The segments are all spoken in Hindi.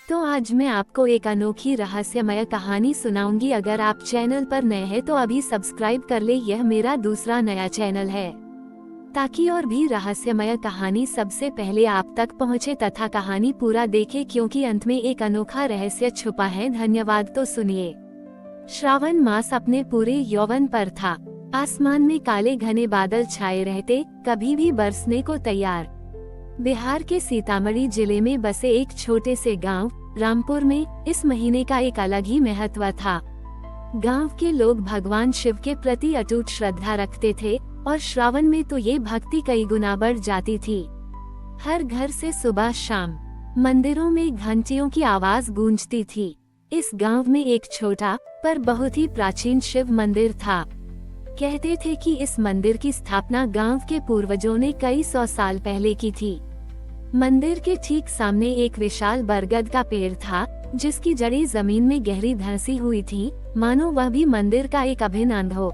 तो आज मैं आपको एक अनोखी रहस्यमय कहानी सुनाऊंगी। अगर आप चैनल पर नए हैं तो अभी सब्सक्राइब कर ले। यह मेरा दूसरा नया चैनल है ताकि और भी रहस्यमय कहानी सबसे पहले आप तक पहुंचे तथा कहानी पूरा देखे, क्योंकि अंत में एक अनोखा रहस्य छुपा है। धन्यवाद। तो सुनिए। श्रावण मास अपने पूरे यौवन पर था। आसमान में काले घने बादल छाए रहते, कभी भी बरसने को तैयार। बिहार के सीतामढ़ी जिले में बसे एक छोटे से गांव रामपुर में इस महीने का एक अलग ही महत्व था। गांव के लोग भगवान शिव के प्रति अटूट श्रद्धा रखते थे और श्रावण में तो ये भक्ति कई गुना बढ़ जाती थी। हर घर से सुबह शाम मंदिरों में घंटियों की आवाज गूंजती थी। इस गांव में एक छोटा पर बहुत ही प्राचीन शिव मंदिर था। कहते थे कि इस मंदिर की स्थापना गांव के पूर्वजों ने कई 100 साल पहले की थी। मंदिर के ठीक सामने एक विशाल बरगद का पेड़ था, जिसकी जड़ें जमीन में गहरी धंसी हुई थी, मानो वह भी मंदिर का एक अभिन्न अंग हो।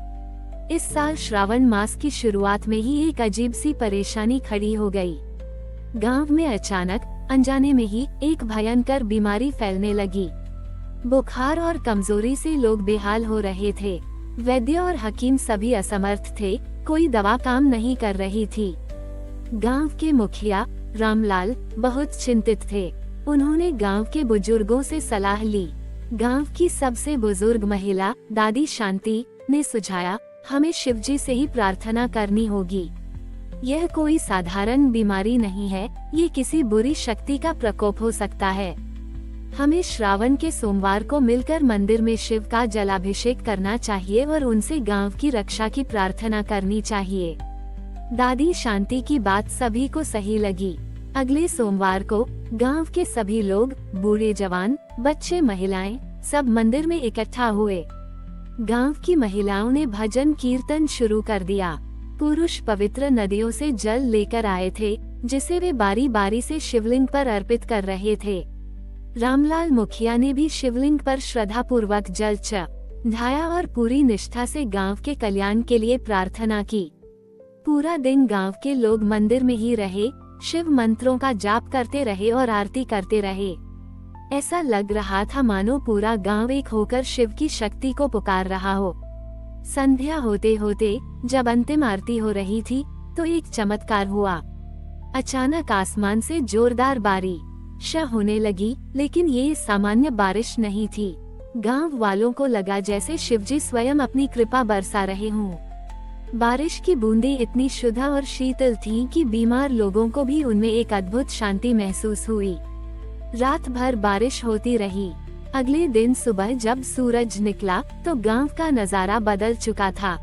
इस साल श्रावण मास की शुरुआत में ही एक अजीब सी परेशानी खड़ी हो गई। गांव में अचानक अनजाने में ही एक भयंकर बीमारी फैलने लगी। बुखार और कमजोरी से लोग बेहाल हो रहे थे। वैद्य और हकीम सभी असमर्थ थे, कोई दवा काम नहीं कर रही थी। गांव के मुखिया रामलाल बहुत चिंतित थे। उन्होंने गांव के बुजुर्गों से सलाह ली। गांव की सबसे बुजुर्ग महिला दादी शांति ने सुझाया, हमें शिवजी से ही प्रार्थना करनी होगी। यह कोई साधारण बीमारी नहीं है, ये किसी बुरी शक्ति का प्रकोप हो सकता है। हमें श्रावण के सोमवार को मिलकर मंदिर में शिव का जलाभिषेक करना चाहिए और उनसे गांव की रक्षा की प्रार्थना करनी चाहिए। दादी शांति की बात सभी को सही लगी। अगले सोमवार को गांव के सभी लोग, बूढ़े जवान, बच्चे, महिलाएं, सब मंदिर में इकट्ठा हुए। गांव की महिलाओं ने भजन कीर्तन शुरू कर दिया। पुरुष पवित्र नदियों से जल लेकर आए थे, जिसे वे बारी बारी से शिवलिंग पर अर्पित कर रहे थे। रामलाल मुखिया ने भी शिवलिंग पर श्रद्धा पूर्वक जल चढ़ाया और पूरी निष्ठा से गांव के कल्याण के लिए प्रार्थना की। पूरा दिन गांव के लोग मंदिर में ही रहे, शिव मंत्रों का जाप करते रहे और आरती करते रहे। ऐसा लग रहा था मानो पूरा गांव एक होकर शिव की शक्ति को पुकार रहा हो। संध्या होते होते जब अंतिम आरती हो रही थी तो एक चमत्कार हुआ। अचानक आसमान से जोरदार बारिश होने लगी, लेकिन ये सामान्य बारिश नहीं थी। गांव वालों को लगा जैसे शिवजी स्वयं अपनी कृपा बरसा रहे हों। बारिश की बूंदें इतनी शुद्ध और शीतल थीं कि बीमार लोगों को भी उनमें एक अद्भुत शांति महसूस हुई। रात भर बारिश होती रही। अगले दिन सुबह जब सूरज निकला तो गांव का नजारा बदल चुका था।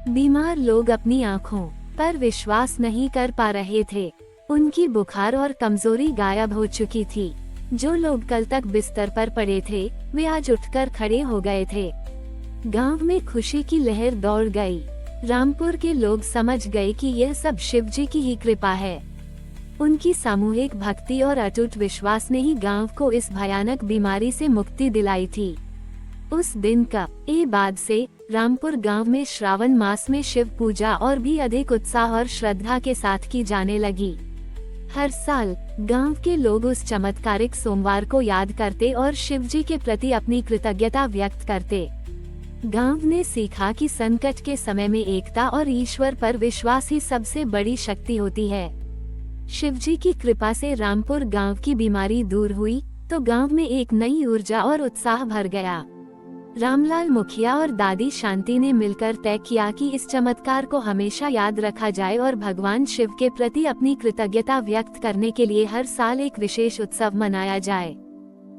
बीमार लोग अपनी आँखों पर विश्वास नहीं कर पा रहे थे। उनकी बुखार और कमजोरी गायब हो चुकी थी। जो लोग कल तक बिस्तर पर पड़े थे, वे आज उठकर खड़े हो गए थे। गांव में खुशी की लहर दौड़ गई। रामपुर के लोग समझ गए कि यह सब शिवजी की ही कृपा है। उनकी सामूहिक भक्ति और अटूट विश्वास ने ही गांव को इस भयानक बीमारी से मुक्ति दिलाई थी। उस दिन का बाद से रामपुर गांव में श्रावण मास में शिव पूजा और भी अधिक उत्साह और श्रद्धा के साथ की जाने लगी। हर साल गांव के लोग उस चमत्कारिक सोमवार को याद करते और शिवजी के प्रति अपनी कृतज्ञता व्यक्त करते। गांव ने सीखा कि संकट के समय में एकता और ईश्वर पर विश्वास ही सबसे बड़ी शक्ति होती है। शिवजी की कृपा से रामपुर गांव की बीमारी दूर हुई तो गांव में एक नई ऊर्जा और उत्साह भर गया। रामलाल मुखिया और दादी शांति ने मिलकर तय किया कि इस चमत्कार को हमेशा याद रखा जाए और भगवान शिव के प्रति अपनी कृतज्ञता व्यक्त करने के लिए हर साल एक विशेष उत्सव मनाया जाए।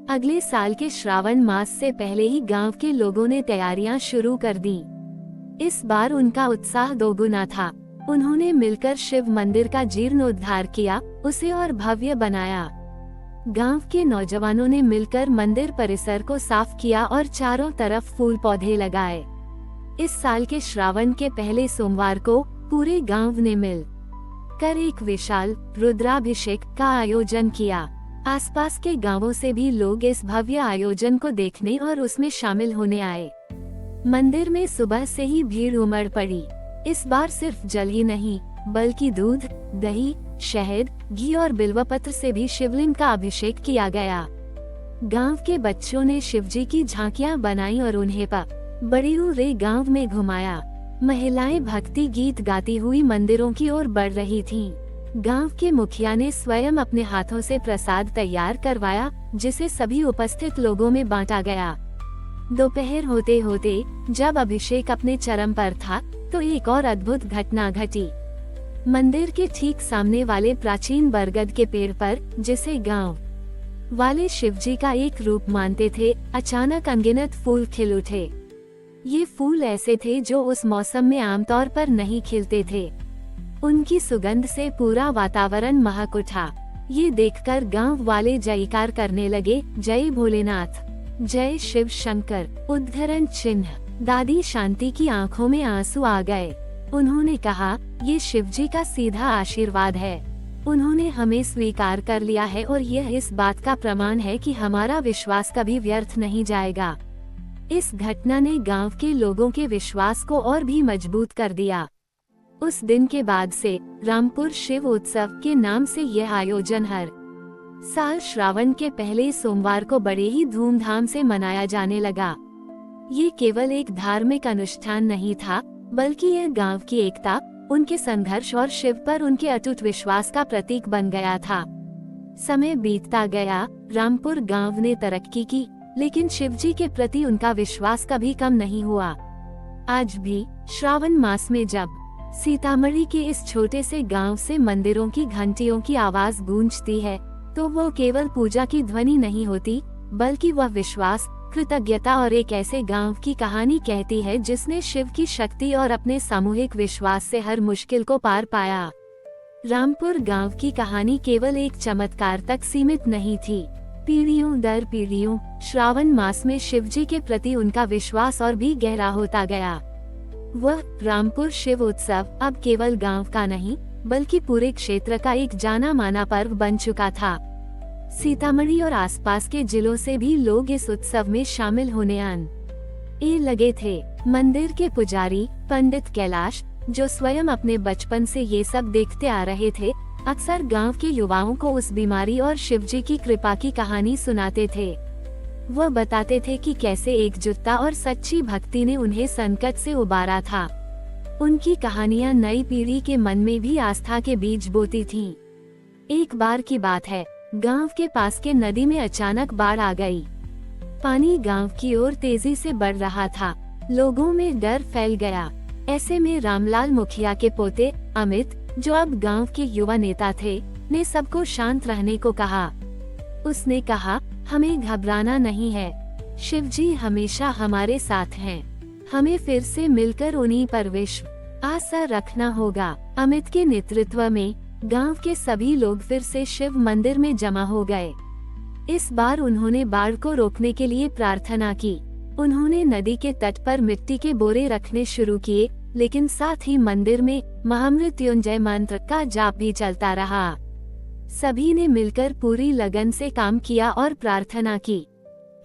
अगले साल के श्रावण मास से पहले ही गांव के लोगों ने तैयारियां शुरू कर दी। इस बार उनका उत्साह दोगुना था। उन्होंने मिलकर शिव मंदिर का जीर्णोद्धार किया, उसे और भव्य बनाया। गांव के नौजवानों ने मिलकर मंदिर परिसर को साफ किया और चारों तरफ फूल पौधे लगाए। इस साल के श्रावण के पहले सोमवार को पूरे गांव ने मिलकर एक विशाल रुद्राभिषेक का आयोजन किया। आसपास के गांवों से भी लोग इस भव्य आयोजन को देखने और उसमें शामिल होने आए। मंदिर में सुबह से ही भीड़ उमड़ पड़ी। इस बार सिर्फ जल ही नहीं, बल्कि दूध, दही, शहद, घी और बिल्वपत्र से भी शिवलिंग का अभिषेक किया गया। गांव के बच्चों ने शिवजी की झांकियां बनाई और उन्हें बड़े गांव में घुमाया। महिलाएं भक्ति गीत गाती हुई मंदिरों की ओर बढ़ रही थीं। गांव के मुखिया ने स्वयं अपने हाथों से प्रसाद तैयार करवाया, जिसे सभी उपस्थित लोगों में बांटा गया। दोपहर होते होते जब अभिषेक अपने चरम पर था, तो एक और अद्भुत घटना घटी। मंदिर के ठीक सामने वाले प्राचीन बरगद के पेड़ पर, जिसे गांव वाले शिवजी का एक रूप मानते थे, अचानक अनगिनत फूल खिल उठे। ये फूल ऐसे थे जो उस मौसम में आमतौर पर नहीं खिलते थे। उनकी सुगंध से पूरा वातावरण महक उठा। ये देखकर गांव वाले जयकार करने लगे, जय भोलेनाथ, जय शिव शंकर, उद्धरण चिन्ह। दादी शांति की आंखों में आंसू आ गए। उन्होंने कहा, ये शिवजी का सीधा आशीर्वाद है। उन्होंने हमें स्वीकार कर लिया है और यह इस बात का प्रमाण है कि हमारा विश्वास कभी व्यर्थ नहीं जाएगा। इस घटना ने गांव के लोगों के विश्वास को और भी मजबूत कर दिया। उस दिन के बाद से रामपुर शिव उत्सव के नाम से यह आयोजन हर साल श्रावण के पहले सोमवार को बड़े ही धूमधाम से मनाया जाने लगा। ये केवल एक धार्मिक अनुष्ठान नहीं था, बल्कि यह गांव की एकता, उनके संघर्ष और शिव पर उनके अटूट विश्वास का प्रतीक बन गया था। समय बीतता गया, रामपुर गांव ने तरक्की की, लेकिन शिवजी के प्रति उनका विश्वास कभी कम नहीं हुआ। आज भी श्रावण मास में जब सीतामढ़ी के इस छोटे से गांव से मंदिरों की घंटियों की आवाज गूंजती है, तो वो केवल पूजा की ध्वनि नहीं होती, बल्कि वह विश्वास, कृतज्ञता और एक ऐसे गांव की कहानी कहती है जिसने शिव की शक्ति और अपने सामूहिक विश्वास से हर मुश्किल को पार पाया। रामपुर गांव की कहानी केवल एक चमत्कार तक सीमित नहीं थी। पीढ़ियों दर पीढ़ियों श्रावण मास में शिवजी के प्रति उनका विश्वास और भी गहरा होता गया। वह रामपुर शिव उत्सव अब केवल गांव का नहीं, बल्कि पूरे क्षेत्र का एक जाना माना पर्व बन चुका था। सीतामढ़ी और आसपास के जिलों से भी लोग इस उत्सव में शामिल होने आने लगे थे। मंदिर के पुजारी पंडित कैलाश, जो स्वयं अपने बचपन से ये सब देखते आ रहे थे, अक्सर गांव के युवाओं को उस बीमारी और शिवजी की कृपा की कहानी सुनाते थे। वह बताते थे कि कैसे एकजुटता और सच्ची भक्ति ने उन्हें संकट से उबारा था। उनकी कहानियां नई पीढ़ी के मन में भी आस्था के बीज बोती थीं। एक बार की बात है, गांव के पास के नदी में अचानक बाढ़ आ गई। पानी गांव की ओर तेजी से बढ़ रहा था। लोगों में डर फैल गया। ऐसे में रामलाल मुखिया के पोते अमित, जो अब गांव के युवा नेता थे, ने सबको शांत रहने को कहा। उसने कहा, हमें घबराना नहीं है, शिवजी हमेशा हमारे साथ हैं। हमें फिर से मिलकर उन्हीं पर विश्व आशा रखना होगा। अमित के नेतृत्व में गांव के सभी लोग फिर से शिव मंदिर में जमा हो गए। इस बार उन्होंने बाढ़ को रोकने के लिए प्रार्थना की। उन्होंने नदी के तट पर मिट्टी के बोरे रखने शुरू किए, लेकिन साथ ही मंदिर में महामृत्युंजय मंत्र का जाप भी चलता रहा। सभी ने मिलकर पूरी लगन से काम किया और प्रार्थना की।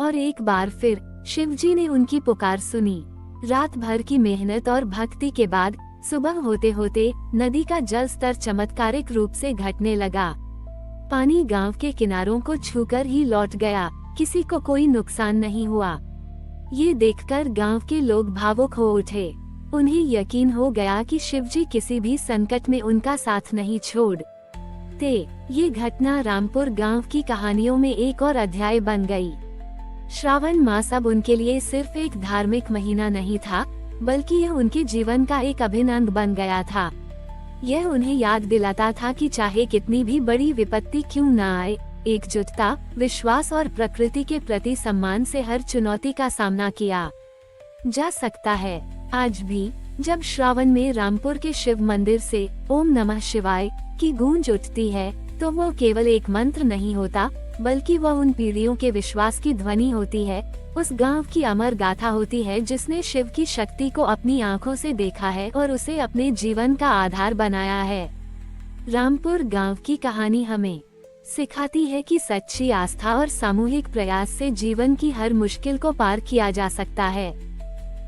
और एक बार फिर शिवजी ने उनकी पुकार सुनी। रात भर की मेहनत और भक्ति के बाद सुबह होते होते नदी का जल स्तर चमत्कारिक रूप से घटने लगा। पानी गांव के किनारों को छूकर ही लौट गया। किसी को कोई नुकसान नहीं हुआ। ये देखकर गांव के लोग भावुक हो उठे। उन्हें यकीन हो गया कि शिवजी किसी भी संकट में उनका साथ नहीं छोड़ते। ये घटना रामपुर गांव की कहानियों में एक और अध्याय बन गई। श्रावण मास अब उनके लिए सिर्फ एक धार्मिक महीना नहीं था, बल्कि यह उनके जीवन का एक अभिन्न अंग बन गया था। यह उन्हें याद दिलाता था कि चाहे कितनी भी बड़ी विपत्ति क्यों न आए, एकजुटता, विश्वास और प्रकृति के प्रति सम्मान से हर चुनौती का सामना किया जा सकता है। आज भी जब श्रावण में रामपुर के शिव मंदिर से ओम नमः शिवाय की गूंज उठती है, तो वो केवल एक मंत्र नहीं होता, बल्कि वह उन पीढ़ियों के विश्वास की ध्वनि होती है, उस गांव की अमर गाथा होती है जिसने शिव की शक्ति को अपनी आंखों से देखा है और उसे अपने जीवन का आधार बनाया है। रामपुर गांव की कहानी हमें सिखाती है कि सच्ची आस्था और सामूहिक प्रयास से जीवन की हर मुश्किल को पार किया जा सकता है।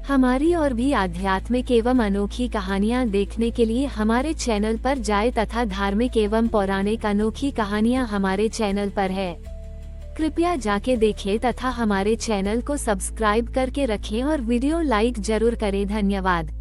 हमारी और भी आध्यात्मिक एवं अनोखी कहानियाँ देखने के लिए हमारे चैनल पर जाएं तथा धार्मिक एवं पौराणिक अनोखी कहानियाँ हमारे चैनल पर है। कृपया जाके देखें तथा हमारे चैनल को सब्सक्राइब करके रखें और वीडियो लाइक जरूर करें। धन्यवाद।